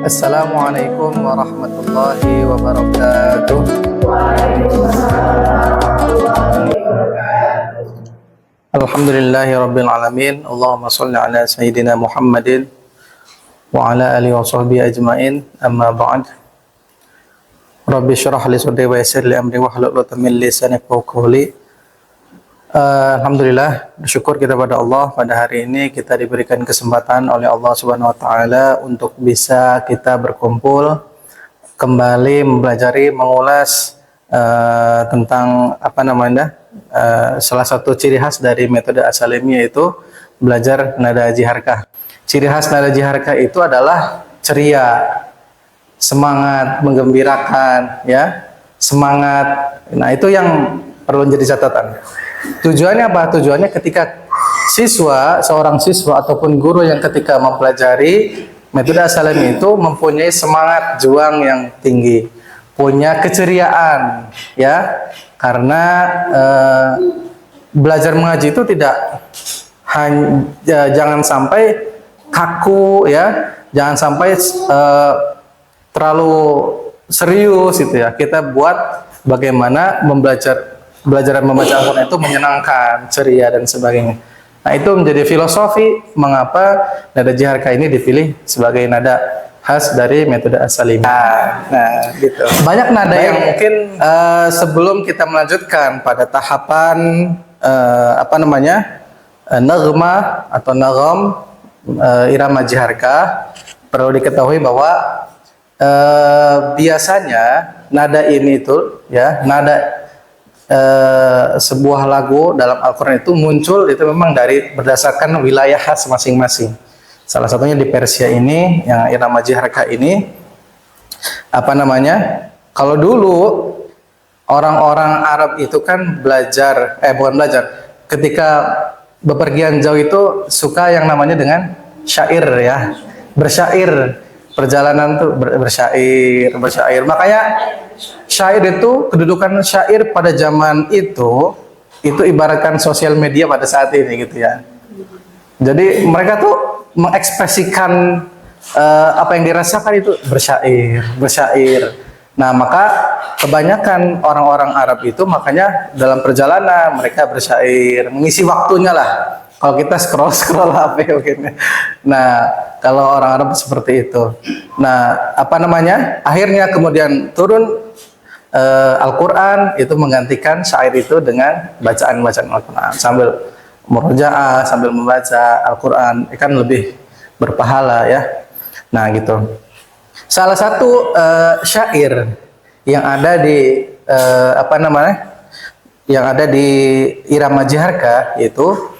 Assalamualaikum warahmatullahi wabarakatuh. Alhamdulillahi rabbil alamin. Allahumma sholli ala sayyidina Muhammadin wa ala alihi wa sahbihi ajmain. Amma ba'd. Rabbi syrah li sadri wa yassir li amri wahlul 'uqdatam min lisani yafqahu qawli. Alhamdulillah, bersyukur kita pada Allah, pada hari ini kita diberikan kesempatan oleh Allah Subhanahu wa taala untuk bisa kita berkumpul kembali mempelajari, mengulas tentang salah satu ciri khas dari metode As-Salimi, yaitu belajar nada jiharkah. Ciri khas nada jiharkah itu adalah ceria, semangat, menggembirakan, ya, semangat. Nah, itu yang perlu jadi catatan. Tujuannya apa? Tujuannya ketika seorang siswa ataupun guru yang ketika mempelajari metode As-Salimi itu mempunyai semangat juang yang tinggi, punya keceriaan, ya, karena belajar mengaji itu jangan sampai kaku, ya, jangan sampai terlalu serius, gitu ya. Kita buat bagaimana belajar membaca Al-Quran itu menyenangkan, ceria, dan sebagainya. Nah, itu menjadi filosofi mengapa nada jiharkah ini dipilih sebagai nada khas dari metode As-Salimi. Nah, gitu. Banyak nada yang mungkin sebelum kita melanjutkan pada tahapan naghmah atau nagham, irama jiharkah, perlu diketahui bahwa biasanya nada ini itu, ya, nada sebuah lagu dalam Al-Quran itu muncul itu memang berdasarkan wilayah khas masing-masing. Salah satunya di Persia ini, yang irama jiharkah ini, kalau dulu orang-orang Arab itu kan ketika bepergian jauh itu suka yang namanya dengan syair, ya, bersyair. Perjalanan tuh bersyair. Makanya syair itu, kedudukan syair pada zaman itu ibaratkan sosial media pada saat ini, gitu ya. Jadi mereka tuh mengekspresikan apa yang dirasakan itu bersyair. Nah, maka kebanyakan orang-orang Arab itu makanya dalam perjalanan mereka bersyair, mengisi waktunya lah. Kalau kita scroll HP mungkin. Nah, kalau orang Arab seperti itu. Nah, akhirnya kemudian turun Al-Quran itu menggantikan syair itu dengan bacaan-bacaan Al-Quran sambil murojaah, sambil membaca Al-Quran, kan lebih berpahala, ya. Nah, gitu. Salah satu syair yang ada di irama jiharkah itu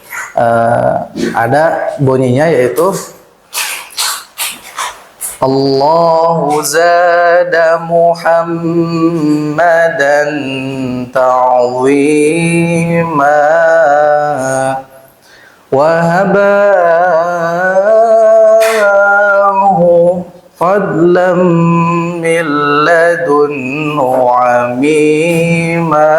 ada bunyinya, yaitu Allahu zada Muhammadan ta'zima wa habahu fadlam min ladunhu amima.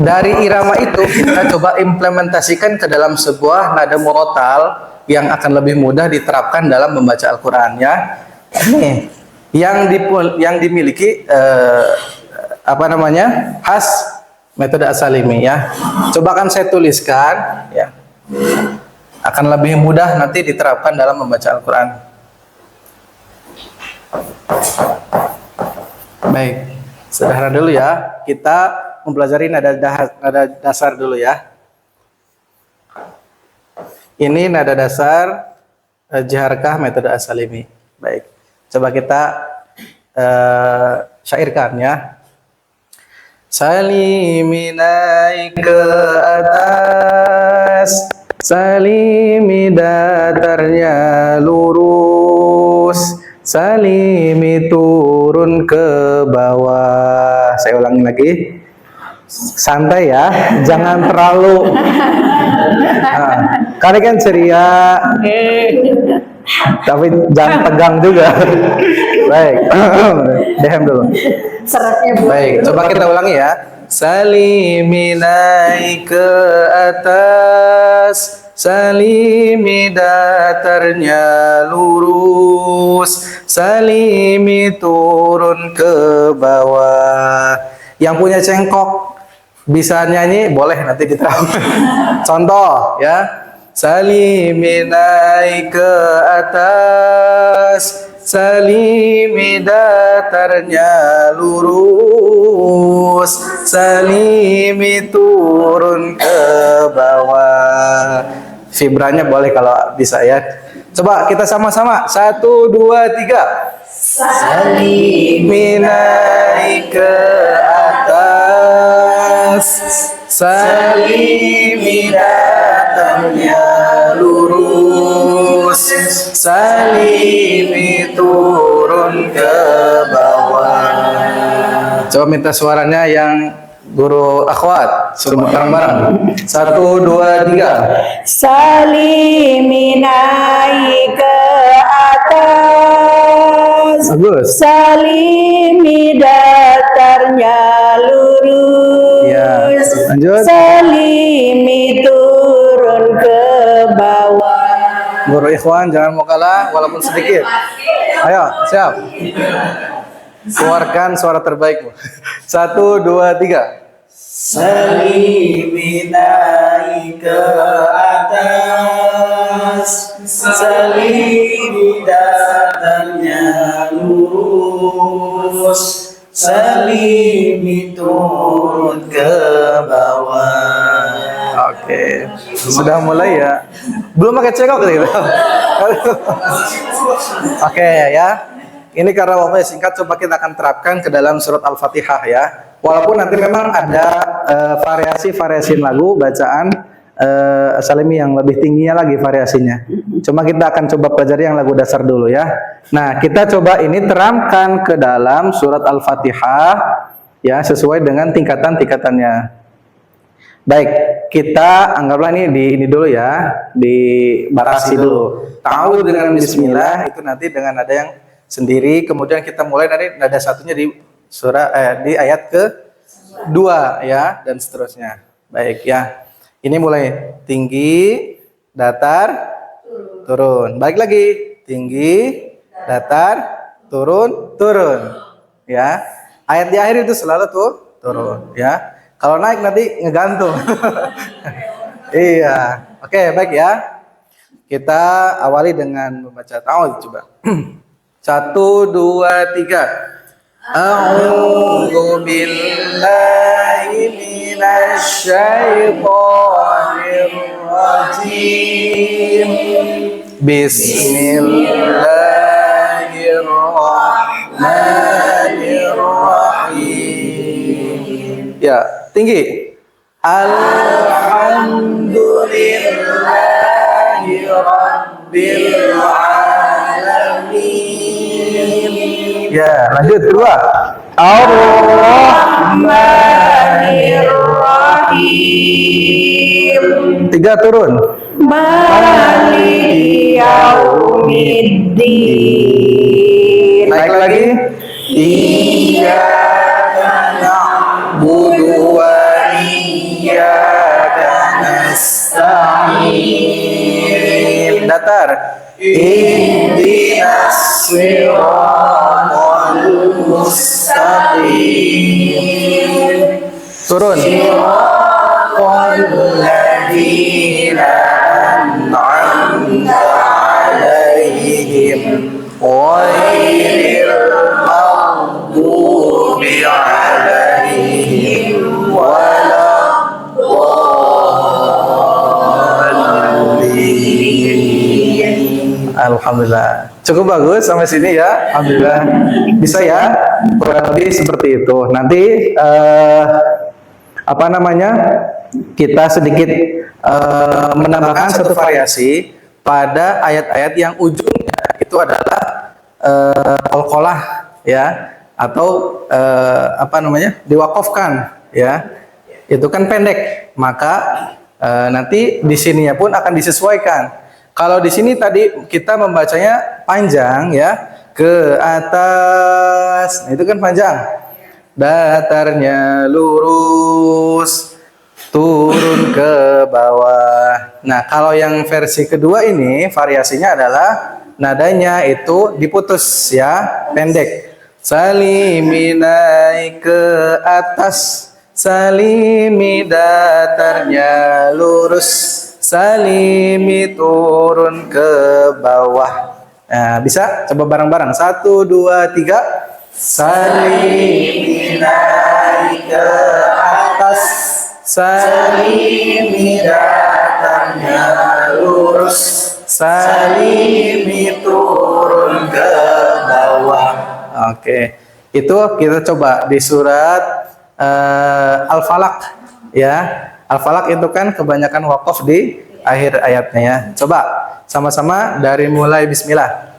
Dari irama itu kita coba implementasikan ke dalam sebuah nada murotal yang akan lebih mudah diterapkan dalam membaca Al-Quran, ya. Ini yang dimiliki khas metode As-Salimi, ya. Coba kan saya tuliskan, ya. Akan lebih mudah nanti diterapkan dalam membaca Al-Quran. Baik, sederhana dulu, ya. Kita mempelajari nada dasar dulu, ya. Ini nada dasar jiharkah metode As-Salimi. Baik, coba kita syairkan, ya. Salimi naik ke atas, Salimi datarnya lurus, Salimi turun ke bawah. Saya ulangi lagi. Santai, ya, jangan terlalu karena kan ceria, tapi jangan tegang juga. Baik, dehem dulu. Baik, coba kita ulangi, ya. Salimi naik ke atas, salimi datarnya lurus, salimi turun ke bawah. Yang punya cengkok bisa nyanyi, boleh nanti kita contoh ya. Salimi naik ke atas, salimi datarnya lurus, salimi turun ke bawah. Vibranya boleh kalau bisa ya. Coba kita sama-sama. 1, 2, 3. Salimi naik ke atas, salimi datarnya lurus, salimi turun ke bawah. Coba minta suaranya yang guru akhwat, suruh bareng-bareng. 1, 2, 3. Salimi naik ke atas, Bagus. salimi datarnya lurus, Ya, lanjut. salimi turun ke bawah. Guru ikhwan jangan mau kalah walaupun sedikit. Ayo, siap. Keluarkan suara terbaikmu. 1, 2, 3. Salimi naik ke atas, salimi datarnya lurus, salimi turun ke bawah. Oke, sudah mulai ya. Belum pakai cekok gitu. Oke ya. Ini karena waktunya singkat, coba kita akan terapkan ke dalam surat Al-Fatihah ya. Walaupun nanti memang ada variasi-variasi lagu bacaan salimi yang lebih tingginya lagi variasinya. Cuma kita akan coba pelajari yang lagu dasar dulu ya. Nah, kita coba ini terangkan ke dalam surat Al-Fatihah ya, sesuai dengan tingkatan-tingkatannya. Baik, kita anggaplah ini dulu ya, dibatasi dulu. Ta'awudz dengan bismillah itu nanti dengan nada yang sendiri, kemudian kita mulai dari nada satunya di di ayat ke-2 ya, dan seterusnya. Baik ya. Ini mulai tinggi, datar, turun. Balik lagi, tinggi, datar, turun, turun. Ya. Ayat di akhir itu selalu turun ya. Kalau naik nanti ngegantung. Iya. Oke, baik ya. Kita awali dengan membaca ta'awudz coba. 1, 2, 3. A'udzu billahi minasy syaithanir rajim. Bismillahirrahmanirrahim. Ya, tinggi. Alhamdulillahi rabbil alamin. Ya, lanjut kedua. Ar-Rahmanir-Rahim. 3 turun. Maliki yaumiddin. Naik lagi. Iyyaka na'budu wa iyyaka nasta'in. Datar. Ihdinas siratal mustaqim. Turun. Siratal ladzina an'amta 'alaihim ghairil maghdubi 'alaihim waladdallin. Alhamdulillah. Cukup bagus sampai sini ya. Alhamdulillah. Bisa ya? Kurang lebih seperti itu. Nanti apa namanya? Kita sedikit menambahkan satu variasi pada ayat-ayat yang ujungnya itu adalah qalqalah ya, atau apa namanya? Diwakafkan ya. Itu kan pendek. Maka nanti di sininya pun akan disesuaikan. Kalau di sini tadi kita membacanya panjang ya, ke atas, nah itu kan panjang. Datarnya lurus, turun ke bawah. Nah, kalau yang versi kedua ini variasinya adalah nadanya itu diputus ya, pendek. Salimi naik ke atas, salimi datarnya lurus, salimi turun ke bawah. Nah, bisa coba bareng-barang. 1, 2, 3. Salimi naik ke atas, salimi datarnya lurus, salimi turun ke bawah. Oke, itu kita coba di surat Al-Falaq ya. Al-Falaq itu kan kebanyakan wakaf di akhir ayatnya ya. Coba sama-sama dari mulai bismillah.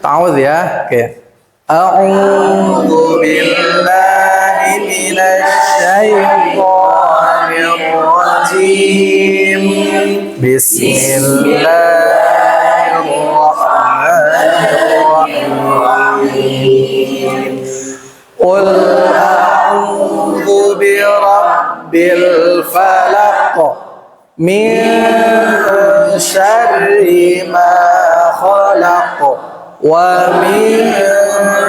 Ta'awudz ya. Oke. A'udzu billahi minasyaitonir rajim. Bismillahirrahmanirrahim. Qul a'udzu birabbil falaq min syarri ma khalaq wa min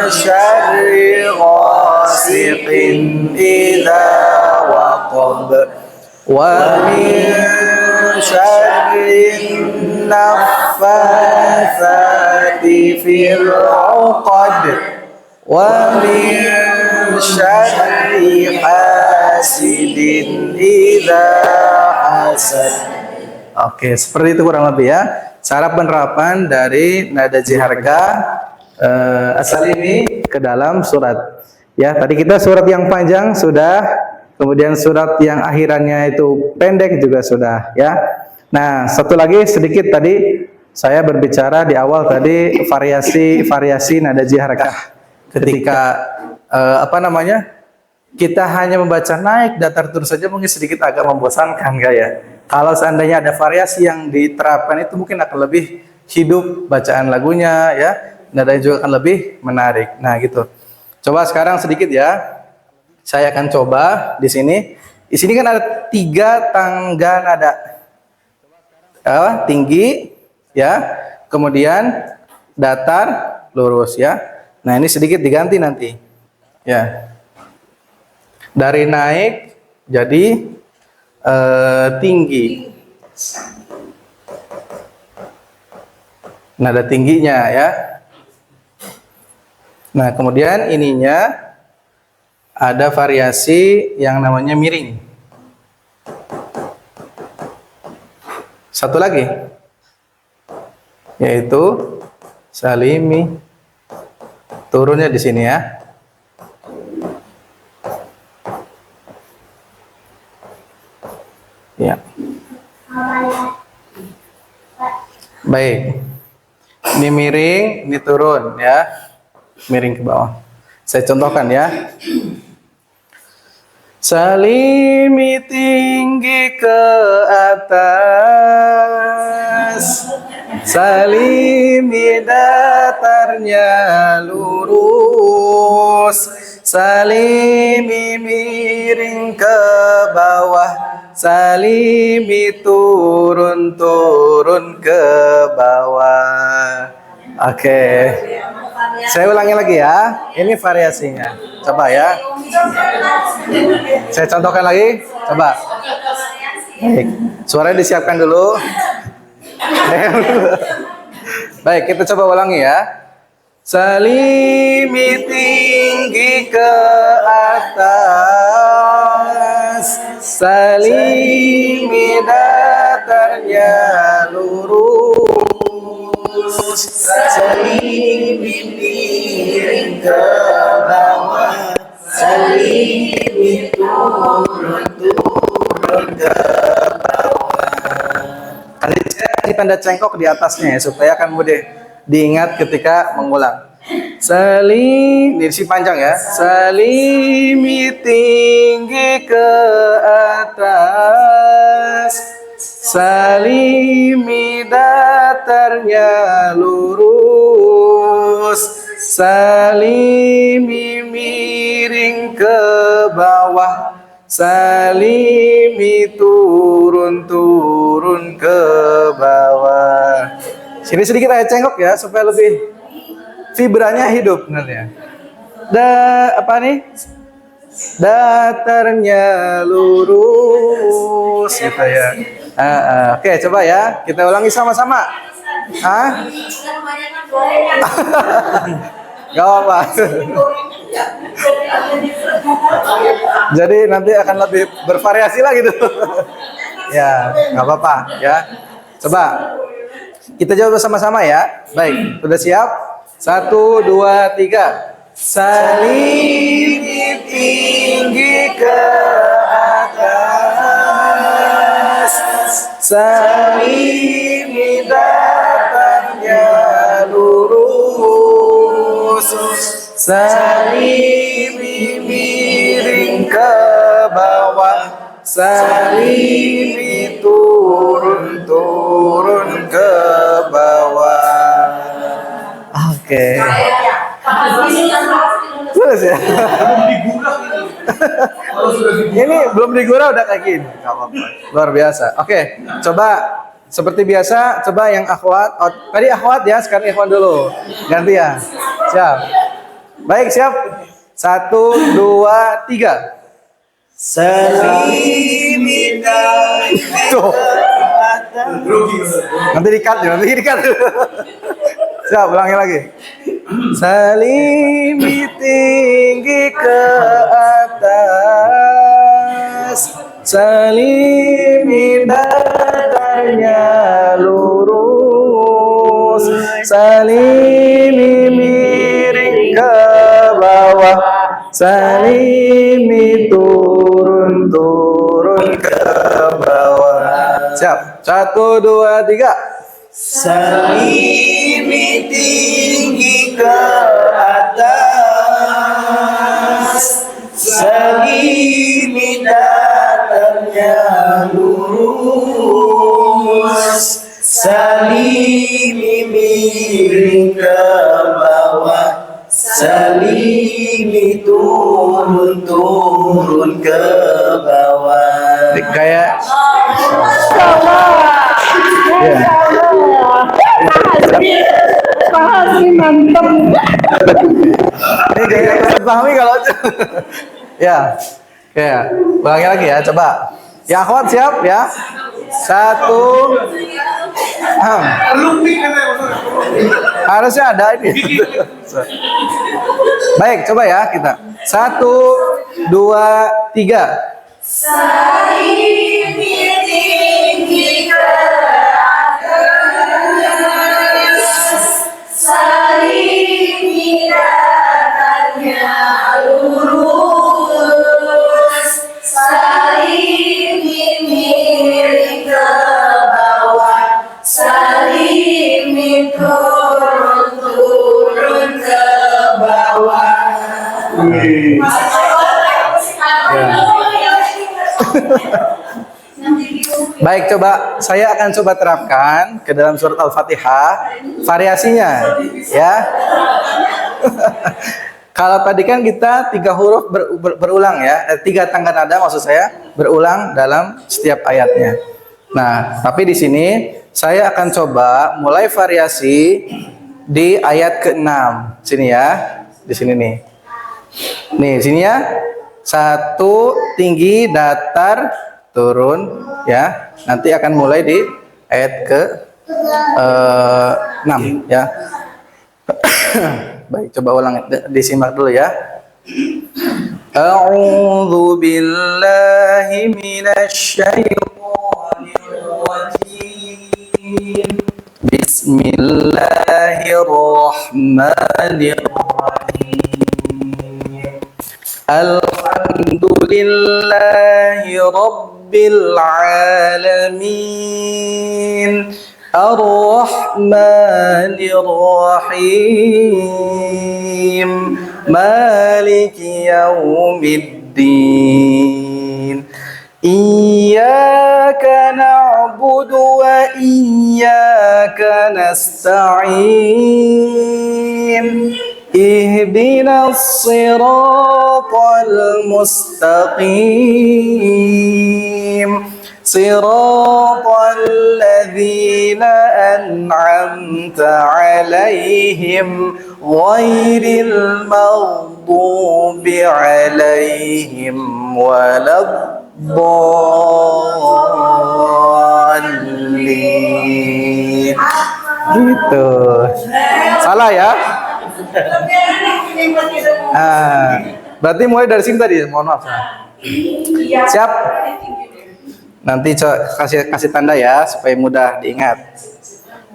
syarri ghasiqin idza waqab wa min syarri naffatsati fil 'uqad wa min syarri hasidin idza hasad. Oke, seperti itu kurang lebih ya. Cara penerapan dari nada jiharga asal ini ke dalam surat. Ya, tadi kita surat yang panjang sudah, kemudian surat yang akhirannya itu pendek juga sudah ya. Nah, satu lagi sedikit tadi saya berbicara di awal tadi variasi nada jiharga. Ketika kita hanya membaca naik datar turun saja mungkin sedikit agak membosankan enggak ya. Kalau seandainya ada variasi yang diterapkan itu mungkin akan lebih hidup bacaan lagunya ya, nadanya juga akan lebih menarik. Nah gitu. Coba sekarang sedikit ya. Saya akan coba di sini. Di sini kan ada 3 tangga nada. Tinggi ya, kemudian datar, lurus ya. Nah ini sedikit diganti nanti. Ya. Dari naik jadi tinggi. Nada tingginya ya. Nah, kemudian ininya ada variasi yang namanya miring. Satu lagi yaitu salimi. Turunnya di sini ya. Ya. Baik. Ini miring, ini turun ya. Miring ke bawah. Saya contohkan ya. Salimi tinggi ke atas, salimi datarnya lurus, salimi miring ke bawah, salimi turun ke bawah. Oke. Saya ulangi lagi ya. Ini variasinya. Coba ya. Saya contohkan lagi. Coba. Baik. Suaranya disiapkan dulu. Baik, kita coba ulangi ya. Salimi tinggi ke atas, salimi datarnya lurus, salimi miring ke bawah, salimi turun ke bawah. Kali saya kasih tanda cengkok di atasnya ya, supaya akan mudah diingat ketika mengulang. Salimi, ini panjang ya. Salimi tinggi ke atas, salimi datarnya lurus, salimi miring ke bawah, salimi turun ke bawah. Sini sedikit aja cengkok ya supaya lebih vibranya hidup sebenarnya. Apa nih? Datarnya lurus gitu ya. Oke, coba ya. Kita ulangi sama-sama. Gak apa. Jadi nanti akan lebih bervariasi lagi tuh. Ya, nggak apa-apa ya. Coba kita jawab bersama-sama ya. Baik, sudah siap? 1, 2, 3. Salimi tinggi ke atas, salimi datarnya lurus, salimi miring ke bawah, salimi turun ke bawah. Oke. Terus ya. Ini belum digurau udah kayak gini. Nggak apa-apa. Luar biasa. Oke, coba seperti biasa, coba yang akhwat. Oh, tadi akhwat ya, sekarang ikhwan dulu. Ganti ya. Siap. Baik, siap. 1, 2, 3. Salimi Tuh. Nanti di-cut ya, nanti di-cut. Siap, ulangi lagi. Salimi tinggi ke atas, salimi datarnya lurus, salimi miring ke bawah, salimi turun ke bawah. Siap. 1, 2, 3. Salimi tinggi ke atas, salimi datarnya lurus, salimi miring ke bawah, salimi turun ke bawah. Kayak Paham mantap. ini kayak bisa pahami kalau ya, ulangi lagi ya, coba. Ya akhwat siap ya. 1. Harusnya ada ini. Baik, coba ya kita. 1, 2, 3. Salimi tinggi ke atas, salimi datarnya lurus, salimi miring ke bawah, salimi turun ke bawah. Baik, coba saya akan coba terapkan ke dalam surat Al-Fatihah variasinya ya. Kalau tadi kan kita 3 huruf berulang ya, 3 tangga nada maksud saya berulang dalam setiap ayatnya. Nah, tapi di sini saya akan coba mulai variasi di ayat ke-6. Sini ya. Di sini nih. Nih, sini ya. 1 tinggi, datar, turun ya. Nanti akan mulai di ayat ke-6 ya. Baik, coba ulang disimak dulu ya. A'udzu billahi minasy syaithanir rajim. Bismillahirrahmanirrahim. Alhamdulillahi rabbil alamin. Ar-Rahmanir Rahim. Maliki yaumiddin. Iyyaka na'budu wa iyyaka nasta'in. ihdinas siratal mustaqim siratal ladzina an'amta 'alaihim ghairil maghdubi 'alaihim waladdallin. Gitu. Salah ya? Berarti mulai dari sini tadi. Mohon maaf. Siap? Nanti kasih tanda ya supaya mudah diingat.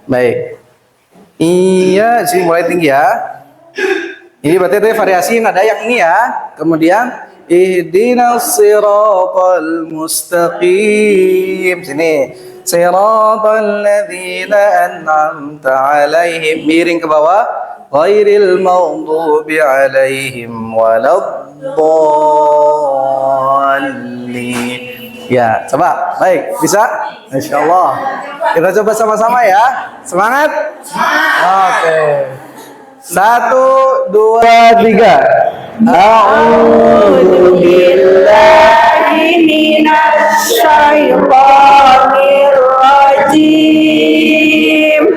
Baik. Iya, sini mulai tinggi ya. Ini berarti ada variasi nada yang ini ya. Kemudian ihdinas siratal mustaqim. Sini. Siratal ladzina an'amta 'alaihim. Miring ke bawah. Ghairil maghdubi 'alaihim waladdallin. Ya, coba. Baik, bisa? Insyaallah. Kita coba sama-sama ya. Semangat? Oke. 1, 2, 3. A'udzu billahi minasy syaithanir rajim.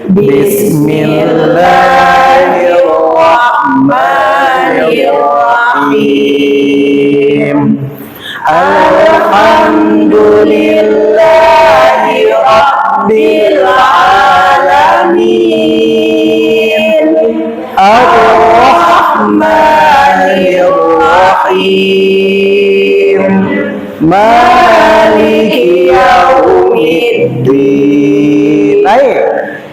Bismillahirrahmanirrahim. Alhamdulillahi rabbil alamin. Ar-Rahmanir Rahim. Maliki yaumiddin. Naik.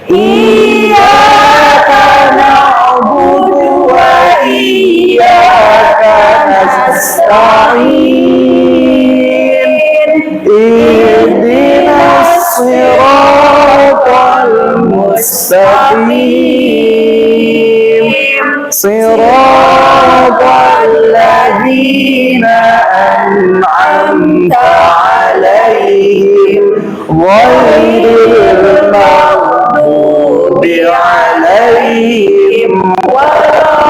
Iyyaka na'budu wa iyyaka nasta'in. Ihdinas siratal mustaqim siratal ladzina an'amta 'alaihim ghairil maghdubi 'alaihim waladdallin.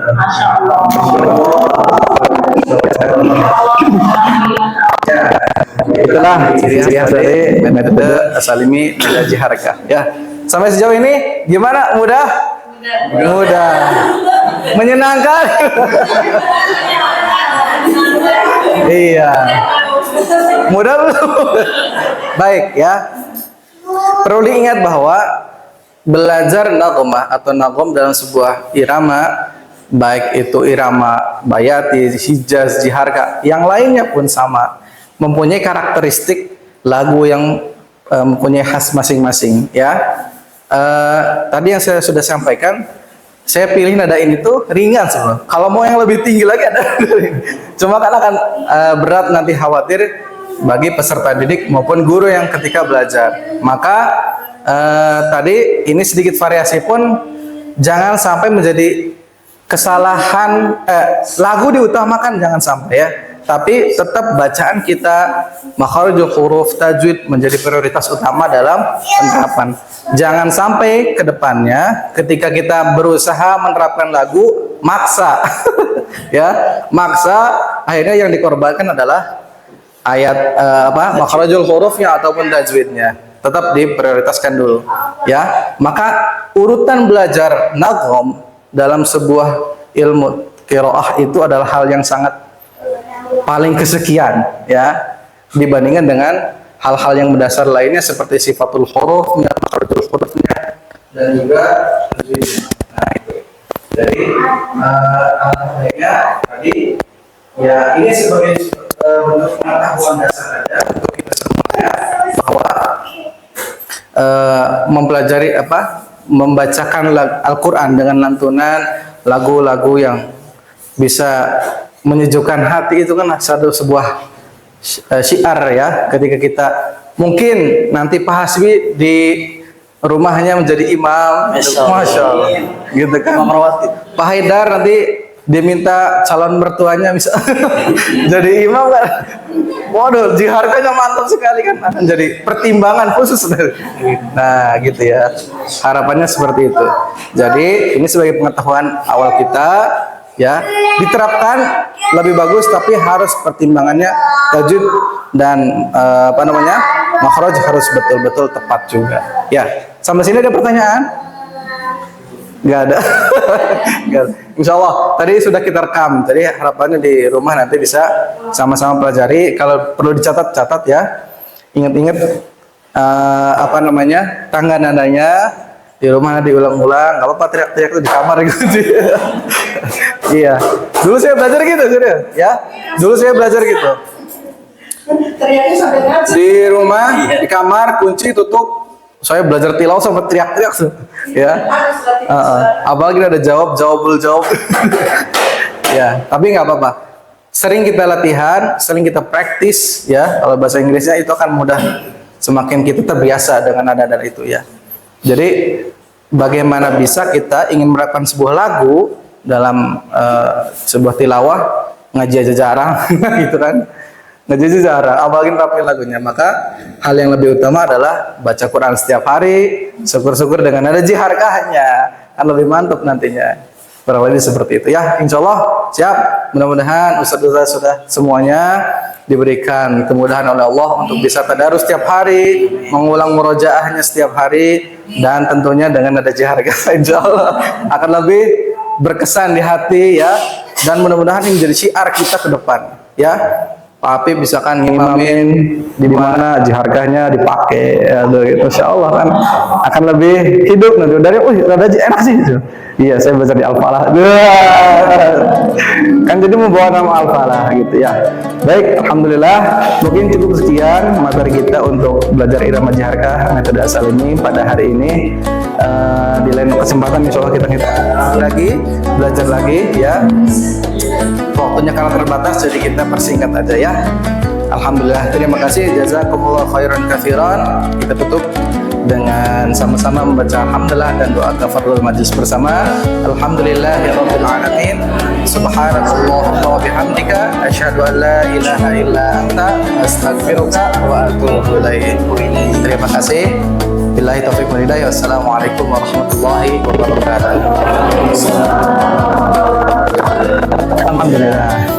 Masya Allah. Itulah ciri khas dari metode As-Salimi Mengaji Harakah ya. Sampai sejauh ini gimana? Mudah? Mudah. Menyenangkan? Iya. Mudah belum? Baik ya. Perlu diingat bahwa belajar nagomah atau nagom dalam sebuah irama, baik itu irama bayati, hijaz, jiharka, yang lainnya pun sama, mempunyai karakteristik lagu yang mempunyai khas masing-masing ya. Tadi yang saya sudah sampaikan, saya pilih nada ini tuh ringan semua. Kalau mau yang lebih tinggi lagi ada. Cuma kan akan berat nanti, khawatir bagi peserta didik maupun guru yang ketika belajar. Maka tadi ini sedikit variasi pun jangan sampai menjadi kesalahan. Lagu diutamakan jangan sampai ya. Tapi tetap bacaan kita, makharijul huruf, tajwid menjadi prioritas utama dalam penerapan. Jangan sampai ke depannya ketika kita berusaha menerapkan lagu maksa. Ya, maksa, akhirnya yang dikorbankan adalah ayat makharijul hurufnya ataupun tajwidnya. Tetap diprioritaskan dulu ya. Maka urutan belajar nagom dalam sebuah ilmu qiraah itu adalah hal yang sangat paling kesekian ya, dibandingkan dengan hal-hal yang mendasar lainnya seperti sifatul hurufnya, makharijul hurufnya, dan juga tajwidnya. Nah itu. Jadi alhamdulillah tadi ya, ini sebagai bentuk pengetahuan dasar saja untuk kita semuanya bahwa mempelajari membacakan Al-Quran dengan lantunan lagu-lagu yang bisa menyejukkan hati itu kan sebuah syiar ya. Ketika kita mungkin nanti Pak Hasbi di rumahnya menjadi imam, Masya Allah, gitu kan. Pak Haidar nanti diminta calon mertuanya bisa jadi imam kan, Waduh, jiharkanya mantap sekali kan, akan jadi pertimbangan khusus. Nah, gitu ya. Harapannya seperti itu. Jadi ini sebagai pengetahuan awal kita, ya, diterapkan lebih bagus, tapi harus pertimbangannya tajwid dan makhraj harus betul-betul tepat juga. Ya, sampai sini ada pertanyaan? Nggak ada. Nggak ada. Insya Allah tadi sudah kita rekam. Tadi harapannya di rumah nanti bisa sama-sama pelajari. Kalau perlu dicatat-catat ya. Ingat-ingat tangga nadanya di rumah diulang-ulang. Nggak apa-apa teriak-teriak itu di kamar gitu. Iya. Dulu saya belajar gitu, serius. Ya. Dulu saya belajar gitu. Teriaknya sampai ngaji. Di rumah, di kamar, kunci, tutup. Saya belajar tilawah sampai teriak-teriak tuh, ya. Apalagi ada jawab. Ya, tapi nggak apa-apa. Sering kita latihan, sering kita praktis, ya. Kalau bahasa Inggrisnya itu akan mudah. Semakin kita terbiasa dengan nada-nada itu, ya. Jadi, bagaimana bisa kita ingin menerapkan sebuah lagu dalam sebuah tilawah, ngaji aja jarang, gitu kan? Ngaji jarang, apalagi nerapin lagunya. Maka hal yang lebih utama adalah baca Quran setiap hari, syukur-syukur dengan ada jiharkahnya, kan lebih mantap nantinya. Kurang lebih seperti itu ya. Insya Allah siap. Mudah-mudahan ustaz-ustaz sudah semuanya diberikan kemudahan oleh Allah untuk bisa tadarus setiap hari, mengulang murojaahnya setiap hari, dan tentunya dengan ada jiharkah. Insya Allah akan lebih berkesan di hati ya. Dan mudah-mudahan ini menjadi syiar kita ke depan ya. Pak Apip misalkan ngimamin di mana jiharkahnya dipakai, aduh, Masya Allah kan akan lebih hidup nanti dari, rada enak sih itu. Iya, saya belajar di Al-Falah. Kan jadi membawa nama Al-Falah gitu ya. Baik, alhamdulillah mungkin cukup sekian materi kita untuk belajar irama jiharkah metode asal ini pada hari ini. Di lain kesempatan insya Allah kita lagi belajar lagi ya. Waktunya karena terbatas jadi kita persingkat aja ya. Alhamdulillah, terima kasih, jazakumullah khairan katsiran. Kita tutup dengan sama-sama membaca hamdalah dan doa kafarul majlis bersama. Alhamdulillahirabbil alamin. Subhanakallahumma wa bihamdika asyhadu an la ilaha illa anta astaghfiruka wa atubu ilaik. Terima kasih. Billahi taufiq wal hidayah. Wassalamualaikum warahmatullahi wabarakatuh. Alhamdulillah.